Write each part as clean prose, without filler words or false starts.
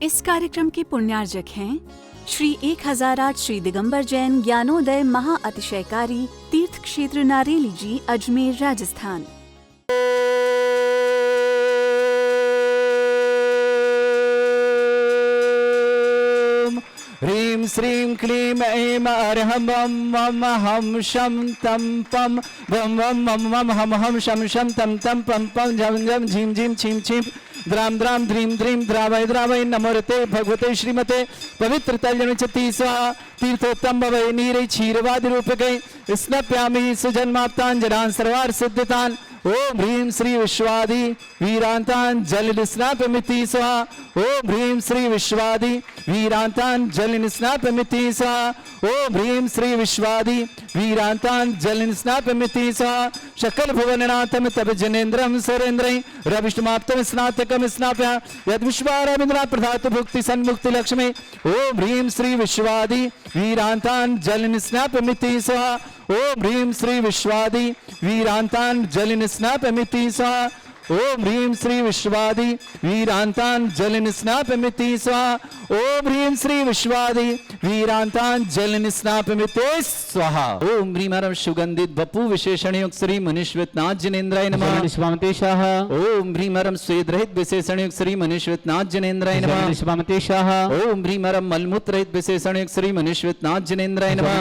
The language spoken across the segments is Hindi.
इस कार्यक्रम के पुण्यार्जक हैं श्री 1008 श्री दिगंबर जैन ज्ञानोदय महा अतिशयकारी तीर्थ क्षेत्र नारेली जी, अजमेर, राजस्थान। ह्रीं श्रीं क्लीं ऐं अर्हं वं वं हं शं तं पं वं वं वं वं हं हं शं शं तं तं पं पं झं झं झीं झीं छीं छीं द्रां द्रां ध्रीं ध्रीं द्रावय द्रावय नमोरते भगवते श्रीमते पवित्र तल्यनुचति स्वाहा तीर्थोत्तम भवै नीरै क्षीरवादि रूपकै स्नप्यामि सुजन्माप्तान् सर्वार्थ सिद्धितान्। ओम ह्रीं श्री विश्वादि वीरांतान जल निस्नापमिति स्वाहा। ओम ह्रीं श्री विश्वादि वीरांतान जल निस्नापमिति स्वाहा। ओम ह्रीं श्री विश्वादि वीरांतान जल निस्नापमिति स्वाहा। शकल भुवननाथम तब जनेन्द्रम सुरेन्द्रै रविष्टमाप्तम स्नातकम स्नाप्य यद विश्वारविंद्रा प्रधात भुक्ति सन्मुक्ति लक्ष्मी। ओम ह्रीं श्री विश्वादि वीरांतान जल निस्नापमिति स्वाहा। ओम ह्रीं श्री विश्वादि वीरांतान जल निस्नापमिति स्वाहा। ओम ह्रीं श्री विश्वादि वीरांतान जल निस्नापमिति स्वाहा। ओम ह्रीं श्री विश्वादि वीरांतान जल निस्नापमिति स्वाहा। ओम ह्रीं हरं सुगंधित बपु विशेषण युक्त श्री मनीश्वतनाथ जनेन्द्राय नमः। ओम ह्रीं हरं स्वेद रहित विशेषण युक्त श्री मनीश्वतनाथ जनेन्द्राय नमः। ओम ह्रीं हरं मलमूत्र रहित विशेषण युक्त श्री मनीश्वतनाथ जनेन्द्राय नमः।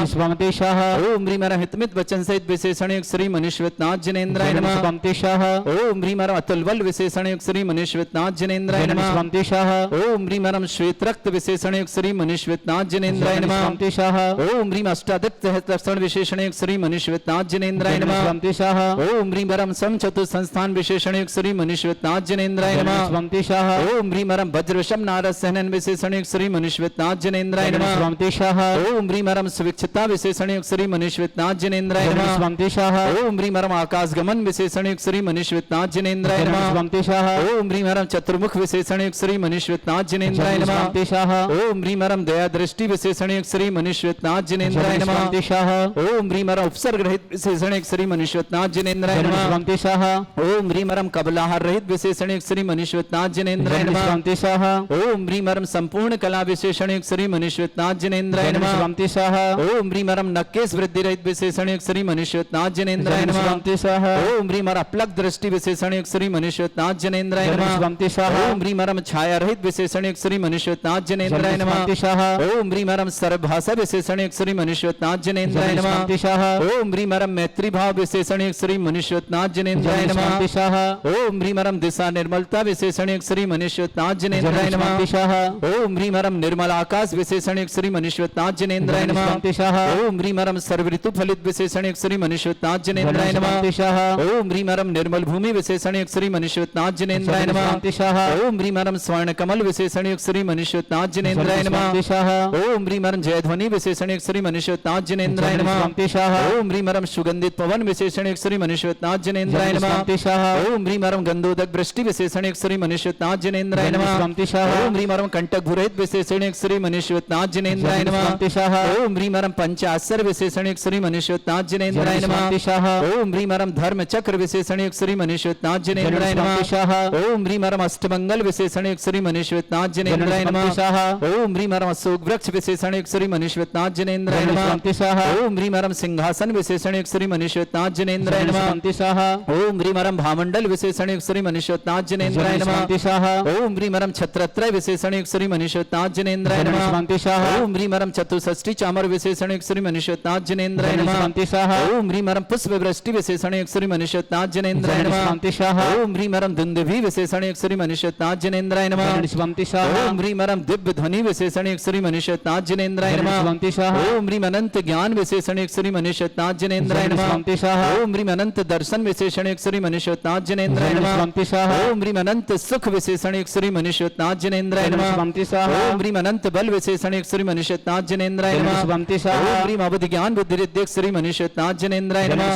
ओम ह्रीं हरं हितमित वचन सहित विशेषण युक्त श्री मनीश्वतनाथ जनेन्द्राय नमः। ओम ह्रीं हरं अतुल बल विशेषण युक्त श्री मनीश्वतनाथ जनेन्द्राय नमः। ओम ह्रीं हरं श्वेत रक्त विशेषण युक्त श्री मनीश्वतनाथ जनेन्द्राय नमः। ओम ह्रीं अष्टादक्त लक्षण विशेषण युक्त श्री मनीश्वतनाथ जनेन्द्राय नमः। ओम ह्रीं हरं समचतुर संस्थान विशेषण युक्त श्री मनीश्वतनाथ जनेन्द्राय नमः। ओम ह्रीं हरं वज्रवशम नारद सहनन विशेषण युक्त श्री मनीश्वतनाथ जनेन्द्राय नमः। ओम ह्रीं हरं सुविक्षता विशेषण युक्त श्री मनीश्वतनाथ जनेन्द्राय नमः। ओम ह्रीं हरं आकाशगमन विशेषण युक्त श्री मनीश्वतनाथ जनेन्द्राय नमः। ओम ह्रीं हरं चतुर्मुख विशेषण युक्त श्री मनीश्वतनाथ जनेन्द्राय नमः। ओम ह्रीं हरं दया दृष्टि विशेषण युक्त श्री मनीश्वतनाथ जनेन्द्राय नमः। ओम ह्रीं हरं उपसर्ग रहित विशेषण युक्त श्री मनीश्वतनाथ जनेन्द्राय नमः। ओम ह्रीं हरं कबलाहार रहित विशेषण युक्त श्री मनीश्वतनाथ जनेन्द्राय नमः। ओम ह्रीं हरं संपूर्ण कला विशेषण युक्त श्री मनीश्वतनाथ जनेन्द्राय नमः। ओम ह्रीं हरं नक्केश वृद्धि रहित विशेषण युक्त श्री मनीश्वतनाथ जनेन्द्राय नमः। ओम ह्रीं हरं अपलक दृष्टि विशेषण युक्त श्री मनीश्वतनाथ जनेन्द्राय नमः। ओम ह्रीं हरं छाया रहित विशेषण युक्त श्री मनीश्वतनाथ जनेन्द्राय नमः। ओम ह्रीं हरं सर्वभाषा विशेषण युक्त श्री मनीश्वतनाथ जनेन्द्राय नमः। ओम ह्रीं हरं मैत्री भाव विशेषण युक्त श्री मनीश्वतनाथ जनेन्द्राय नमः। ओम ह्रीं हरं दिशा निर्मलता विशेषण युक्त श्री मनीश्वतनाथ जनेन्द्राय नमः। ओम ह्रीं हरं निर्मल आकाश विशेषण युक्त श्री मनीश्वतनाथ जनेन्द्राय नमः। ओम ह्रीं हरं सर्व ऋतु फलित विशेषण युक्त श्री मनीश्वतनाथ जनेन्द्राय नमः। ओम ह्रीं हरं निर्मल भूमि विशेषण युक्त श्री मनीश्वतनाथ जनेन्द्राय नमः। ओम ह्रीं हरं स्वर्ण कमल विशेषण युक्त श्री मनीश्वतनाथ जनेन्द्राय नमः। ओम ह्रीं हरं जयध्वनि विशेषण युक्त श्री मनीश्वतनाथ जनेन्द्राय नमः। ओम ह्रीं हरं सुगंधित पवन विशेषण युक्त श्री मनीश्वतनाथ जनेन्द्राय नमः। ओम ह्रीं हरं गंधोदक वृष्टि विशेषण युक्त श्री मनीश्वतनाथ जनेन्द्राय नमः। ओम ह्रीं हरं कंटक भूरहित विशेषण युक्त श्री मनीश्वतनाथ जनेन्द्राय नमः। ओम ह्रीं हरं पंचाक्षर विशेषण युक्त श्री मनीश्वतनाथ जनेन्द्राय नमः। ओम ह्रीं हरं धर्म चक्र विशेषण युक्त श्री मनीश्वतनाथ जनेन्द्राय नमः। ओम ह्रीं हरं अष्टमंगल विशेषण युक्त श्री मनीश्वतनाथ जनेन्द्राय नमः। ओम ह्रीं हरं अशोक वृक्ष विशेषण युक्त श्री मनीश्वतनाथ जनेन्द्राय नमः। ओम ह्रीं हरं सिंहासन विशेषण युक्त श्री मनीश्वतनाथ जनेन्द्राय नमः। ओम ह्रीं हरं भामंडल विशेषण युक्त श्री मनीश्वतनाथ जनेन्द्राय नमः। ओम ह्रीं हरं छत्रत्रय विशेषण युक्त श्री मनीश्वतनाथ जनेन्द्राय नमः। ओम ह्रीं हरं चतुष्षष्टि चामर विशेषण युक्त श्री मनीश्वतनाथ जनेन्द्राय नमः। ओम ह्रीं हरं पुष्प वृष्टि विशेषण युक्त श्री मनीश्वतनाथ जनेन्द्राय नमः। ओम ह्रीं हरं दुंदुभि विशेषण युक्त श्री मनीश्वतनाथ जनेन्द्राय नमः। ओम ह्रीं हरं दिव्य ध्वनि विशेषण युक्त श्री मनीश्वतनाथ जनेन्द्राय नमः। ओम ह्रीं अनंत ज्ञान विशेषण युक्त श्री मनीश्वतनाथ जनेन्द्राय नमः। ओम ह्रीं अनंत दर्शन विशेषण युक्त श्री मनीश्वतनाथ जनेन्द्राय नमः। ओम ह्रीं अनंत सुख विशेषण युक्त श्री मनीश्वतनाथ जनेन्द्राय नमः। ओम ह्रीं अनंत बल विशेषण युक्त श्री मनीश्वतनाथ जनेन्द्राय नमः। ओम ह्रीं अवधि ज्ञान बुद्धि रिद्धि श्री मनीश्वतनाथ जनेन्द्राय नमः।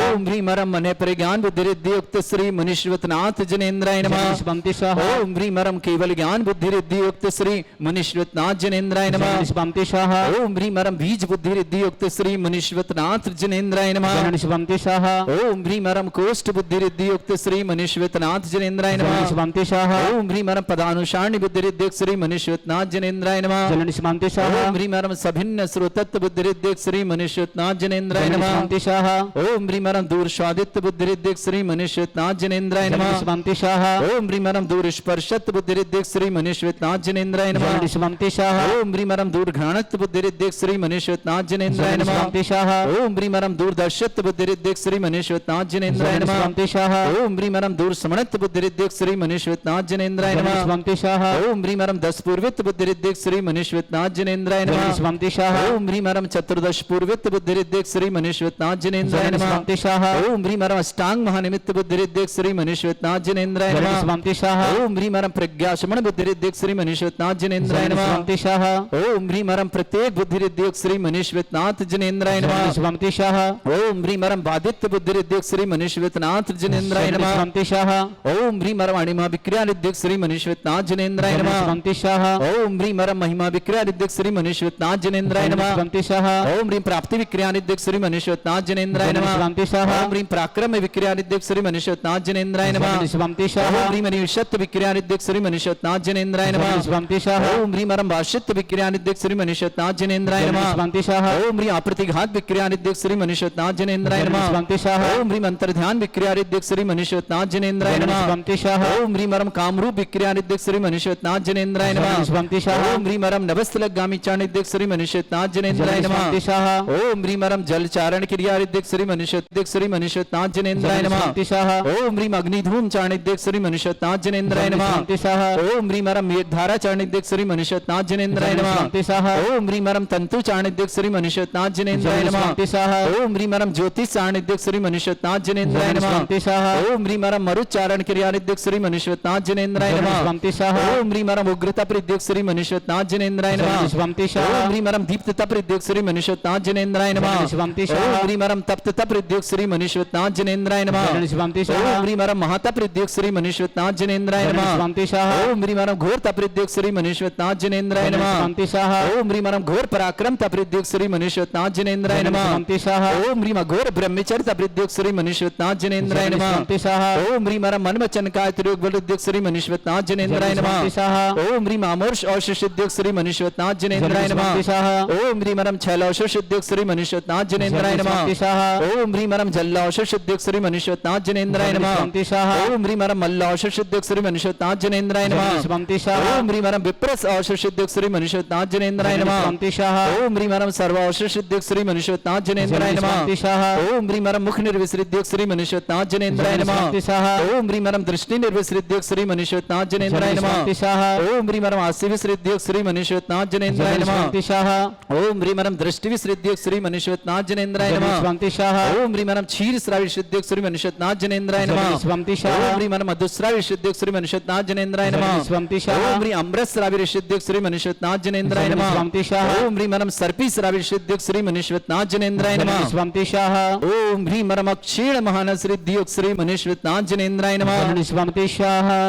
ओम ह्रीं हरं मन परिज्ञान बुद्धि रिद्धि युक्त श्री श्री मुनीश्वरनाथ जनेन्द्राय नमः। निष्पन्ति स्वाहा ओम ह्रीं मरम केवल ज्ञान बुद्धि रिद्धि युक्त श्री मुनीश्वरनाथ जनेन्द्राय नमः। निष्पन्ति स्वाहा ओम ह्रीं मरम बीज बुद्धि रिद्धि युक्त श्री मुनीश्वरनाथ जनेन्द्राय नमः। निष्पन्ति स्वाहा ओम ह्रीं मरम कोष्ठ बुद्धि रिद्धि युक्त श्री मुनीश्वरनाथ जनेन्द्राय नमः। निष्पन्ति स्वाहा ओम ह्रीं मरम पदानुसारणी बुद्धि रिद्धि युक्त श्री मुनीश्वरनाथ जनेन्द्राय नमः। निष्पन्ति स्वाहा ओम ह्रीं मरम सभिन्न श्रोतत्व बुद्धि रिद्धि युक्त श्री मुनीश्वरनाथ जनेन्द्राय नमः। निष्पन्ति स्वाहा ओम ह्रीं मरम दूर स्वादित्व बुद्धि रिद्धि युक्त श्री मुनीश्वरनाथ जनेन्द्राय नमः। निष्पन्ति स्वाहा ओम ह्रीं मरम दूर स्पर्शत्व बुद्धि रिद्धि युक्त श्री मुनीश्वरनाथ जनेन्द्राय नमः। निष्पन्ति स्वाहा ओम ह्रीं मरम दूर घ्राणत्व बुद्धि रिद्धि युक्त श्री मुनीश्वरनाथ जनेन्द्राय नमः। निष्पन्ति स्वाहा ओम ह्रीं मरम दूरदर्शत्व बुद्धि रिद्धि युक्त श्री मुनीश्वरनाथ जनेन्द्राय नमः। निष्पन्ति स्वाहा ओम ह्रीं मरम दूर समणत्व बुद्धि रिद्धि युक्त श्री मुनीश्वरनाथ जनेन्द्राय नमः। निष्पन्ति स्वाहा ओम ह्रीं मरम दस पूर्वित बुद्धि रिद्धि युक्त श्री मुनीश्वरनाथ जनेन्द्राय नमः। निष्पन्ति स्वाहा ओम ह्रीं मरम चतुर्दश पूर्वित बुद्धि रिद्धि युक्त श्री मुनीश्वरनाथ जनेन्द्राय नमः। निष्पन्ति स्वाहा ओम ह्रीं मरम अष्टांग महानिमित्त बुद्धि रिद्धि युक्त श्री मुनीश्वरनाथ जनेन्द्राय नमः। निष्पन्ति स्वाहा ओम ह्रीं मरम प्रज्ञाशमन बुद्धि रिद्धि युक्त श्री मुनीश्वरनाथ जनेन्द्राय नमः। निष्पन्ति स्वाहा ओम ह्रीं मरम प्रत्येक बुद्धि रिद्धि युक्त श्री मुनीश्वरनाथ जनेन्द्राय नमः। निष्पन्ति स्वाहा ओम ह्रीं मरम बादित्य बुद्धि रिद्धि युक्त श्री मुनीश्वरनाथ जनेन्द्राय नमः। निष्पन्ति स्वाहा ओम ह्रीं मरम अणिमा विक्रिया रिद्धि युक्त श्री मुनीश्वरनाथ जनेन्द्राय नमः। निष्पन्ति स्वाहा ओम ह्रीं मरम महिमा विक्रिया रिद्धि युक्त श्री मुनीश्वरनाथ जनेन्द्राय नमः। निष्पन्ति स्वाहा ओम ह्रीं प्राप्ति विक्रिया रिद्धि युक्त श्री मुनीश्वरनाथ जनेन्द्राय नमः। निष्पन्ति स्वाहा ओम ह्रीं पराक्रम विक्रिया रिद्धि युक्त श्री मुनीश्वरनाथ जनेन्द्राय नमः। निष्पन्ति स्वाहा ओम ह्रीं मनीषत्व विक्रिया रिद्धि युक्त श्री मुनीश्वरनाथ जनेन्द्राय नमः। निष्पन्ति स्वाहा ओम ह्रीं मरम भाषित्व विक्रिया रिद्धि युक्त श्री मुनीश्वरनाथ जनेन्द्राय नमः। निष्पन्ति स्वाहा ओम ह्रीं अप्रतिघात विक्रिया रिद्धि युक्त श्री मुनीश्वरनाथ जनेन्द्राय नमः। निष्पन्ति स्वाहा ओम ह्रीं अंतर्ध्यान विक्रिया रिद्धि युक्त श्री मुनीश्वरनाथ जनेन्द्राय नमः। निष्पन्ति स्वाहा ओम ह्रीं मरम कामरूप विक्रिया रिद्धि युक्त श्री मुनीश्वरनाथ जनेन्द्राय नमः। निष्पन्ति स्वाहा ओम ह्रीं मरम नभस्थलगामी चारण रिद्धि युक्त श्री मुनीश्वरनाथ जनेन्द्राय नमः। निष्पन्ति स्वाहा ओम ह्रीं मरम जल चारण क्रिया रिद्धि युक्त श्री मुनीश्वरनाथ जनेन्द्राय नमः। निष्पन्ति स्वाहा ओम ह्रीं अग्निधूम चारण रिद्धि युक्त श्री मुनीश्वरनाथ जनेन्द्राय नमः। निष्पन्ति स्वाहा ओम ह्रीं मरम मेघधारा चारण रिद्धि युक्त श्री मुनीश्वरनाथ जनेन्द्राय नमः। निष्पन्ति स्वाहा ओम ह्रीं मरम तंतु चारण रिद्धि युक्त श्री मुनीश्वरनाथ जनेन्द्राय नमः। निष्पन्ति स्वाहा ओम ह्रीं मरम ज्योतिष चारण रिद्धि युक्त श्री मुनीश्वरनाथ जनेन्द्राय नमः। निष्पन्ति स्वाहा ओम ह्रीं मरम मरुच्चारण क्रिया रिद्धि युक्त श्री मुनीश्वरनाथ जनेन्द्राय नमः। निष्पन्ति स्वाहा ओम ह्रीं मरम उग्रता रिद्धि युक्त श्री मुनीश्वरनाथ जनेन्द्राय नमः। निष्पन्ति स्वाहा ओम ह्रीं मरम दीप्तता रिद्धि युक्त श्री मुनीश्वरनाथ जनेन्द्राय नमः। निष्पन्ति स्वाहा ओम ह्रीं मरम तप्तता रिद्धि युक्त श्री मुनीश्वरनाथ जनेन्द्राय नमः। निष्पन्ति स्वाहा ओम ह्रीं मरम महातप रिद्धि युक्त श्री मुनीश्वरनाथ जनेन्द्राय नमः। निष्पन्ति स्वाहा ओम ह्रीं मरम घोर तप रिद्धि युक्त श्री मुनीश्वरनाथ जनेन्द्राय नमः। निष्पन्ति स्वाहा ओम ह्रीं मरम घोर पराक्रम तप रिद्धि युक्त श्री मुनीश्वरनाथ जनेन्द्राय नमः। निष्पन्ति स्वाहा ओम ह्रीं घोर ब्रह्मचर्य तप रिद्धि युक्त श्री मुनीश्वरनाथ जनेन्द्राय नमः। निष्पन्ति स्वाहा ओम ह्रीं मरम मन वचन काय त्रियोग बल रिद्धि युक्त श्री मुनीश्वरनाथ जनेन्द्राय नमः। निष्पन्ति स्वाहा ओम ह्रीं अमोर्ष औषध सिद्धि युक्त श्री मुनीश्वरनाथ जनेन्द्राय नमः। निष्पन्ति स्वाहा ओम ह्रीं मरम छैल औषध सिद्धि युक्त श्री मुनीश्वरनाथ जनेन्द्राय नमः। निष्पन्ति स्वाहा ओम ह्रीं मरम जल औषध सिद्धि युक्त श्री मुनीश्वरनाथ जनेन्द्राय नमः। निष्पन्ति स्वाहा ओम ह्रीं मरम मल्ल औषध सिद्धि युक्त श्री मुनीश्वरनाथ जनेन्द्राय नमः। निष्पन्ति स्वाहा ओम ह्रीं मरम विप्रस औषध सिद्धि युक्त श्री मुनीश्वरनाथ जनेन्द्राय नमः। निष्पन्ति स्वाहा ओम ह्रीं मरम सर्व औषध सिद्धि युक्त श्री मुनीश्वरनाथ जनेन्द्राय नमः। निष्पन्ति स्वाहा ओम ह्रीं मरम मुख निर्विसृद्धि युक्त श्री मुनीश्वरनाथ जनेन्द्राय नमः। निष्पन्ति स्वाहा ओम ह्रीं मरम दृष्टि निर्विसृद्धि युक्त श्री मुनीश्वरनाथ जनेन्द्राय नमः। निष्पन्ति स्वाहा ओम ह्रीं मरम आस्य विसृद्धि युक्त श्री मुनीश्वरनाथ जनेन्द्राय नमः। निष्पन्ति स्वाहा ओम ह्रीं मरम दृष्टि विसृद्धि युक्त श्री मुनीश्वरनाथ जनेन्द्राय नमः। निष्पन्ति स्वाहा ओम ह्रीं मरम क्षीर श्रावी सिद्धि युक्त श्री मुनीश्वरनाथ जनेन्द्राय नमः। निष्पन्ति स्वाहा ओम ह्रीं मरम मधुश्रावी सिद्धि युक्त श्री मुनीश्वरनाथ जनेन्द्राय नमः। निष्पन्ति स्वाहा ओम ह्रीं अमृत श्रावी सिद्धि युक्त श्री मुनीश्वरनाथ जनेन्द्राय नमः। निष्पन्ति स्वाहा ओम ह्रीं मरम सर्पी श्रावी सिद्धि युक्त श्री मुनीश्वरनाथ जनेन्द्राय नमः। निष्पन्ति स्वाहा ओम ह्रीं मरम क्षीण महानस सिद्धि युक्त श्री मुनीश्वरनाथ जनेन्द्राय नमः। निष्पन्ति स्वाहा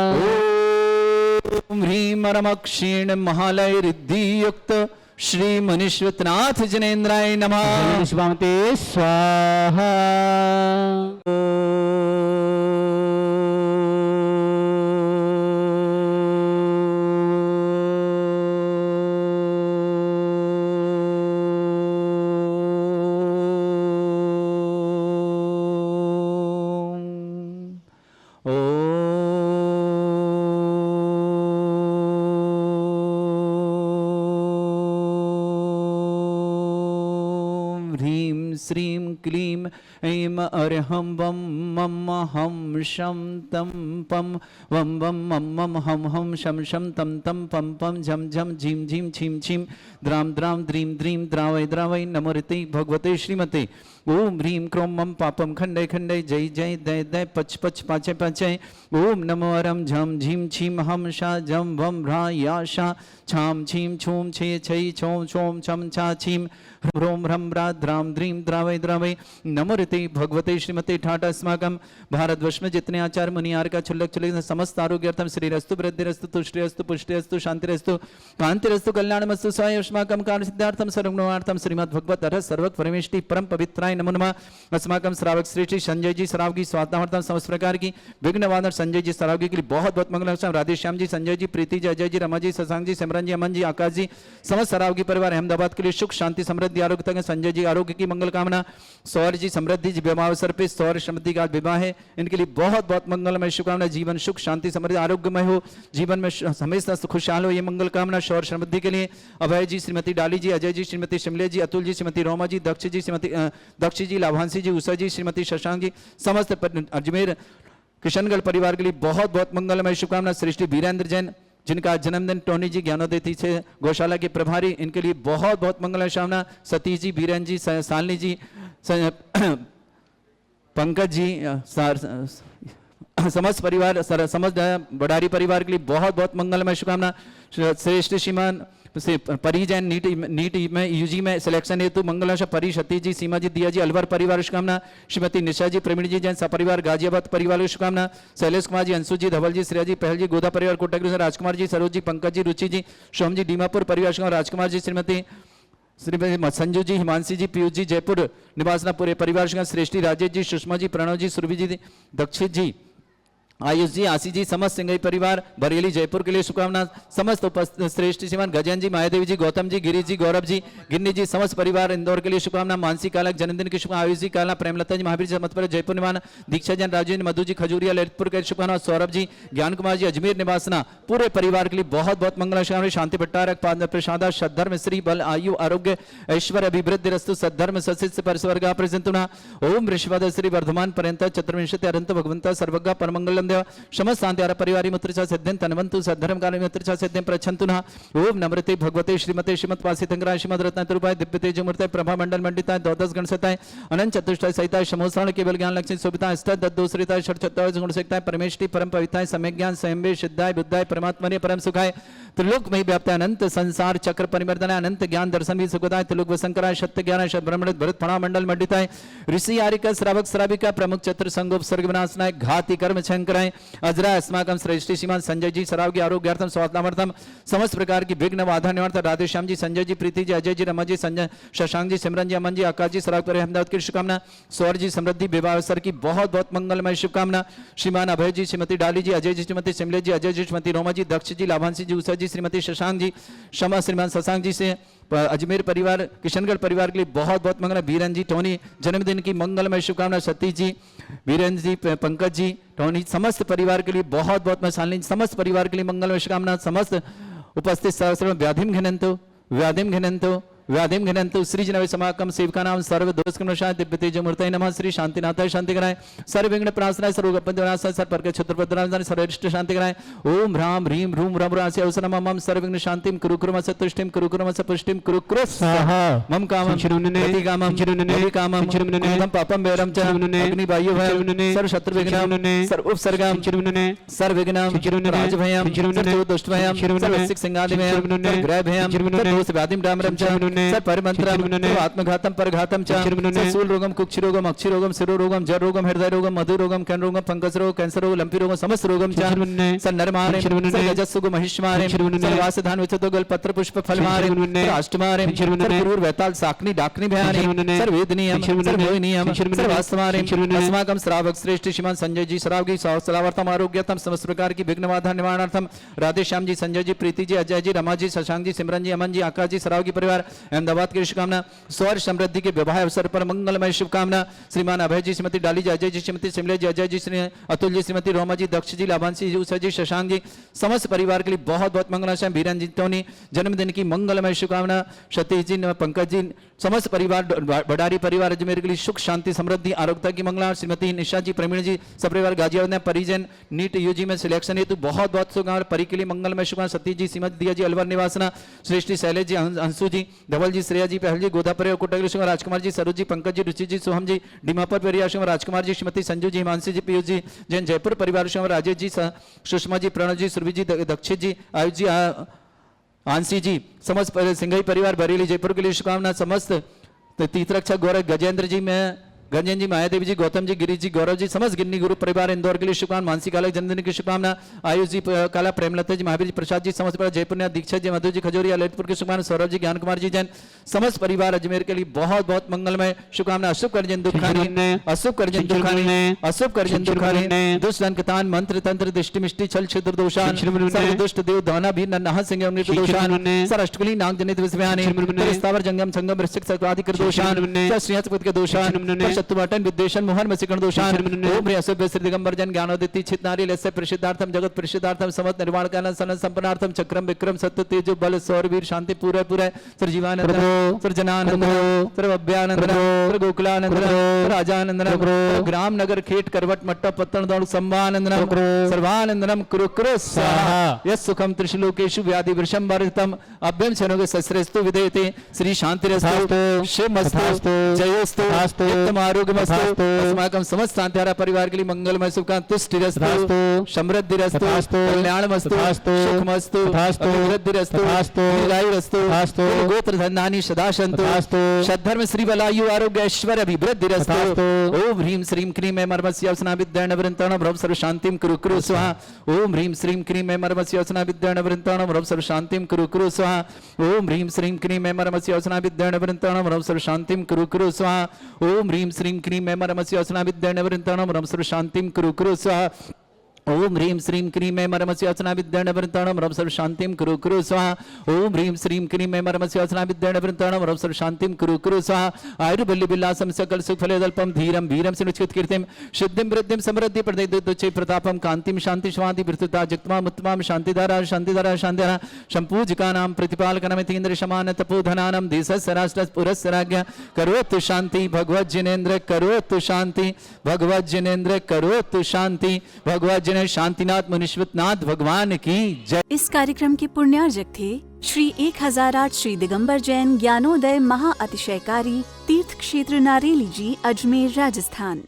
ओम ह्रीं मरम क्षीण महालय रिद्धि युक्त श्री मुनीश्वरनाथ जनेन्द्राय नमः। निष्पन्ति स्वाहा श्रीं क्लीं ऐं अर्हं वं मम हं शं तं पं वं वं मं मं हं हं शं शं तं तं पं पं झं झं झीं झीं छीं छीं द्राम द्राम द्रीम द्रीम द्रावय द्रावय नमोरिते भगवते श्रीमते ओम ह्रीं क्रों मम पापम खंडय खंडय जय जय दय दय पच पच पाचय पाचय ओम नमो अरम झम झीम छीम हम शा जम वम भ्रा या शा छाम छीम छूम छे छै छोम छोम छम छा छीम ह्रोम ह्रम ब्रा द्राम द्रीम द्रावय द्रावय नमोरिते भगवते श्रीमते ठाट अस्माकम भारतवर्ष में जितने आचार्य मुनियार का छुल्लक छुल्लक समस्त आरोग्यर्थम श्रीरस्तु वृद्धिरस्तु तुष्टिरस्तु पुष्टिरस्तु शांतिरस्तु कांतिरस्तु कल्याणमस्तु स्वाय अस्माकं कार्य सिद्धार्थम सर्वगुणार्थम श्रीमद् भगवत अरहत सर्वक परमेष्टि परम पवित्राय नमो नमः अस्माकं श्रावक श्रेष्ठी संजय जी श्रावकी स्वात्मार्थम समस्त प्रकार की विघ्नवादन संजय जी श्रावकी के लिए बहुत बहुत मंगल। राधेश्याम जी, संजय जी, प्रीति जी, अजय जी, रमा जी, शशांक जी, सिमरन जी, अमन जी, आकाश जी, समस्त श्रावकी परिवार अहमदाबाद के लिए सुख शांति समृद्धि आरोग्य तक। संजय जी आरोग्य की मंगल कामना। सौर जी समृद्धि जी विवाह अवसर पे सौर समृद्धि का विवाह है, इनके लिए बहुत बहुत मंगलमय शुभकामना। जीवन सुख शांति समृद्धि आरोग्यमय हो, जीवन में हमेशा खुशहाल हो, ये मंगल कामना सौर समृद्धि के लिए। अभय जी, श्रीमती डाली जी, अजय जी, श्रीमती शिमले जी, अतुल जी, श्रीमती रोमा जी, दक्ष जी, श्रीमती दक्ष जी, लाभांशी जी, उषा जी, श्रीमती शशांक जी, समस्त अजमेर किशनगढ़ परिवार के लिए बहुत बहुत मंगलमय शुभकामना। सृष्टि वीरेंद्र जैन जिनका जन्मदिन, टोनी जी ज्ञानोदय तिथि से गौशाला के प्रभारी, इनके लिए बहुत बहुत मंगलमय शुभकामना। सतीश जी, बीरेन जी, सालनी जी, पंकज जी, समस्त परिवार, समस्त बड़ारी परिवार के लिए बहुत बहुत मंगलमय शुभकामना। श्रेष्ठ श्रीमान से परी जैन नीट में यूजी में सिलेक्शन हेतु मंगलाशा परी, सतीश जी, सीमा जी, दिया जी, अलवर परिवार शुभकामना। श्रीमती निशा जी, प्रवीण जी जैन सपरिवार गाजियाबाद परिवार शुभकामना। शैलेश कुमार जी, अंशु जी, धवल जी, श्रेया जी, पहल जी, गोदा परिवार कोटक, राजकुमार जी, सरोज जी, पंकज जी, रुचि जी, सोम जी, दीमापुर परिवार शुभकामना। राजकुमार जी, श्रीमती संजू जी, हिमांशी जी, पीयूष जी, जयपुर निवासना पूरे परिवार शुभकामना। श्रेष्ठी राजेश जी, सुषमा जी, प्रणव जी, सुरभि जी, दक्षित जी, आयुष जी, आशी जी, समस्त सिंगई परिवार बरेली जयपुर के लिए शुभकामना। समस्त उपस्थित श्रेष्ठ श्रीमान गजन जी, मायादेवी जी, गौतम जी, गिरीश जी, गौरव जी, गिन्नी जी, समस्त परिवार इंदौर के लिए शुभकामना। मानसी कालक जन्मदिन की शुभकामना। आयुष जी काला, प्रेमलता जी, महावीर जी, समतपुर जयपुर निवान, दीक्षा जैन, राजू जी, मधु जी, खजूरिया ललितपुर के शुभकामना। सौरभ जी, ज्ञान कुमार जी, अजमेर निवासना पूरे परिवार के लिए बहुत बहुत मंगल शुभकामना। शांति भट्टारक, प्रसादा, सद्धर्म श्री बल आयु आरोग्य ऐश्वर्य अभिवृद्धि रस्तु सद्धर्म ससित परिस्वर्गा प्रजंतुना। ओम ऋषभद श्री वर्धमान पर्यंत चतुर्विंशति अनंत भगवंता सर्वज्ञ परमंगलम देव समस्त शांति परिवारी मुत्रचा सिद्धिं तन्वन्तु सद्धर्म काले मुत्रचा सिद्धिं प्रच्छन्तु नः। ओम नमृते भगवते श्रीमते श्रीमत् पासितंगराय श्रीमद् रत्नतरूपाय दिव्य तेज मूर्ते प्रभा मंडल मंडिताय द्वादश गणसताय अनंत चतुष्टय सहिताय समोसाण केवल ज्ञान लक्ष्मी शोभिताय अष्ट दोषरिताय षट्चत्वारिश गुणसिकताय परमेष्टि परम पविताय सम्यक ज्ञान संयमे सिद्धाय बुद्धाय परमात्मने परम सुखाय त्रिलोकमय व्याप्त अनंत संसार चक्र परिवर्तनाय अनंत ज्ञान दर्शन भी सुखदाय त्रिलोक वसंकराय सत्य ज्ञान ब्रह्मण भरत फणा मंडल मंडिताय ऋषि आरिका श्रावक श्राविका प्रमुख चतुर संगोप सर्ग विनाशनाय घाति कर्म शंकराय अजरा अस्माकम श्रेष्ठ श्रीमान संजय जी सराव की आरोग्यार्थम स्वात्मार्थम समस्त प्रकार की विघ्न बाधा निवारण राधेश्याम जी, संजय जी, प्रीति जी, अजय जी, रमा जी, संजय शशांक जी, सिमरन जी, अमन जी, आकाश जी, सराव पर अहमदाबाद की शुभकामना। सौर जी समृद्धि विवाह अवसर की बहुत बहुत मंगलमय शुभकामना। श्रीमान अभय जी, श्रीमती डाली जी, अजय जी, श्रीमती शिमले जी, अजय जी, श्रीमती रोमा जी, दक्ष जी, लाभांशी जी, उषा जी, श्रीमती शशांक जी, शमा श्रीमान शशांक जी से अजमेर परिवार किशनगढ़ परिवार के लिए बहुत बहुत मंगल। बीरन जी, टोनी जन्मदिन की मंगलमय शुभकामना। सतीश जी, बीरन जी, पंकज जी, टोनी समस्त परिवार के लिए बहुत बहुत मैं समस्त परिवार के लिए मंगलमय शुभकामना। समस्त उपस्थित सहस्र व्याधिम घिनंतो व्याधिम घिनंतो व्याधिम घिनंतु श्रीजनवे समाकम सेवका नाम सर्व दोषकमशाय दिव्य तेज मूर्तये नमः। श्री शांतिनाथाय शांति कराय सर्व विघ्न प्रार्थनाय सर्वगपंथ विनाशाय सर्व पर के क्षत्रपद्राय सर्वरिष्ट शांति कराय। ओम ह्राम ह्रीं ह्रूम रम रासि अवसरम मम सर्व विघ्न शांतिम कुरु कुरु सतुष्टिम कुरु कुरु पुष्टिम कुरु कुरु स्वाहा मम कामं गति कामं गति कामं क्रोधं पापं वैरं च अग्नि वायु भयं सर्व शत्रु विघ्नं सर्व उपसर्गं सर्व विघ्नं राजभयं सर्व दुष्ट भयं सर्व सिक सिंगादि भयं ग्रह भयं सर्व दोष व्याधिं डामरं च सर परमंत्रम आत्मघातम परघातम च सूल रोगम कुक्षि रोगम अक्षि रोगम शिरो रोगम जर रोगम हृदय रोगम मधु रोगम कैन रोगम फंगस रोग कैंसर रोग लंपी रोगम समस्त रोगम च सर नरमारे सर गजस्सुग महिष्मारे सर वासधान विचतोगल पत्र पुष्प फलमारे अष्टमारे सर क्रूर वैताल साकनी डाकनी भयानी सर वेदनीयम सर मोहिनीयम सर वास्तमारे अस्माकं श्रावक श्रेष्ठ श्रीमान संजय जी सरावगी सलावर्तम आरोग्यतम समस्त प्रकार की विघ्न बाधा निवारणार्थम राधेश्याम जी, संजय जी, प्रीति जी, अजय जी, रमा जी, शशांक जी, सिमरन जी, अमन जी, आकाश जी, सरावगी परिवार अहमदाबाद के लिए शुभकामना, सौर समृद्धि के विवाह अवसर पर मंगलमय शुभकामना। श्रीमान अभय जी, श्रीमती डाली जी, अजय जी, श्रीमती सिमले जी, अजय जी, श्री अतुल जी, श्रीमती रोमा जी, दक्ष जी, लाभांशी जी, उषा जी, शशांक जी, समस्त परिवार के लिए बहुत बहुत मंगलाशाएं। बीरन जी टोनी जन्मदिन की मंगलमय शुभकामना। सतीश जी, पंकज जी, समस्त परिवार भंडारी परिवार अजमेर के लिए सुख शांति समृद्धि आरोग्यता की मंगला। श्रीमती निशा जी, प्रवीण जी, सपरिवार गाजियाबाद में परिजन नीट यूजी में सिलेक्शन हेतु बहुत बहुत शुभकामना। परी के लिए मंगलमय शुभकामना। सतीश जी, श्रीमती दिया जी, अलवर निवासना, श्रेष्ठी शैलेश जी, अंशु जी, धवल जी, श्रेया जी, पहल जी, गोदापरे कोटगली, राजकुमार जी, सरोज जी, पंकज जी, रुचि जी, सोहम जी, डीमापुर परिवार राजकुमार जी, श्रीमती संजू जी, हिमांशी जी, पीयूष जी, जैन जयपुर परिवार राजेश जी, सुषमा जी, प्रणव जी, सुरभि जी, दक्षित जी, आयुष जी, आंसी जी, समस्त सिंघई परिवार बरेली जयपुर के लिए शुभकामना। समस्त तीर्थरक्षक गौरव गजेंद्र जी, में गंजन जी, मायादेवी जी, गौतम जी, गिरीश जी, गौरव जी, समस्त गिन्नी गुरु परिवार इंदौर के लिए शुभकामना। मानसी काला जन्मदिन की शुभकामना। आयुष जी, काला प्रेमलता जी, महावीर जी, प्रसाद जी, समस्त परिवार जयपुर ने दीक्षा जी, मधु जी, खजूरिया ललितपुर की शुभकामना। सौरभ जी, ज्ञान कुमार जी, जैन समस्त परिवार अजमेर के लिए बहुत बहुत मंगलमय शुभकामना। अशुभ करजन दुखानी, अशुभ करजन दुखानी, अशुभ करजन दुखानी, दुष्ट अंकतान मंत्र तंत्र दृष्टि मिष्टि छल छिद्र दोषान सर्व दुष्ट देव दाना भी नन्हा सिंह अमृत दोषान सर अष्टकली नाग जनित विस्मयानि स्थावर जंगम संगम वृश्चिक सर्वादि कर दोषान श्रीहस्पति के दोषान शत्रुवाटन विद्वेषण मोहन मसिकण दोषान ओम ह्रीं असुभ्य श्री दिगंबर जन ज्ञानोदिति छित नारी लस्य प्रसिद्धार्थम जगत प्रसिद्धार्थम समत निर्वाण कालन सन संपन्नार्थम चक्रम विक्रम सत्य तेजो बल सौर वीर शांति पूरे पूरे सर जीवानंद सर जनानंद सर अभ्यानंद सर गोकुलानंद सर राजानंद ग्राम नगर खेट करवट मट्टा पत्तन दौड़ संभानंद सर्वानंदनम कुरु कुरु स्वाहा यस सुखम त्रिशलोकेषु व्याधि वृषम वर्धितम अभ्यम शनोगे सस्रेस्तु विधेयते श्री शांतिरस्तु शिवमस्तु जयोस्तु उत्तम आरोग्यमस्तु अस्माकं समस्त शांतिहारा परिवार के लिए मंगलमय शुभकामना। तुष्टिरस्तु समृद्धिरस्तु कल्याणमस्तु सुखमस्तु अभिवृद्धिरस्तु दीर्घायुरस्तु गोत्र धनानि सदा सन्तु सद्धर्म श्री बलायु आरोग्य ऐश्वर्य अभिवृद्धिरस्तु ओम ह्रीं श्रीं क्रीं मैं मर्मस्य अवसना विद्यान वृंताण भ्रव सर्व शांतिं कुरु कुरु स्वाहा ओम ह्रीं श्रीं क्रीं मैं मर्मस्य अवसना विद्यान वृंताण भ्रव सर्व शांतिं कुरु कुरु स्वाहा ओम ह्रीं श्रीं क्रीं मैं मर्मस्य अवसना विद्यान वृंताण भ्रव सर्व शांतिं कुरु कुरु स्वाहा ओम ह्रीं श्रीं क्रीं मैं मर्मस्य अवसना विद्यान वृंताण भ्रव सर्व शांतिं कुरु कुरु स्वाहा ओम ह्रीं श्रीं क्रीं मैं मर्मस्य अवसना विद्यान वृंताण भ्रव सर्व शांतिं कुरु कुरु स्वाहा ओम ह्रीं श्रीं क्रीं मैं मर्मस्य अवसना विद्यान वृंताण भ्रव सर्व शांतिं कुरु कुरु स्वाहा आयुर्बल्य विलासम सकल सुख फलेदल्पम धीरम वीरम सिनुचित कीर्तिम सिद्धिं वृद्धिं समृद्धि प्रदे प्रतापम कांतिम शांति स्वाति वृत्तता जगतमा मुत्तमाम शांतिधारा शांतिधारा शांतिधारा संपूजकानां प्रतिपालकनमितेन्द्र शमान तपोधनानां देशस्य पुरस्सराज्ञा करोतु शांति भगवत जिनेन्द्र करोतु शांति भगवत जिनेन्द्र करोतु शांति भगवत शांतिनाथ मुनीश्वरनाथ भगवान की जय। इस कार्यक्रम के पुण्यार्जक थे श्री 1008 श्री दिगंबर जैन ज्ञानोदय महा अतिशयकारी तीर्थ क्षेत्र नारेली जी, अजमेर, राजस्थान।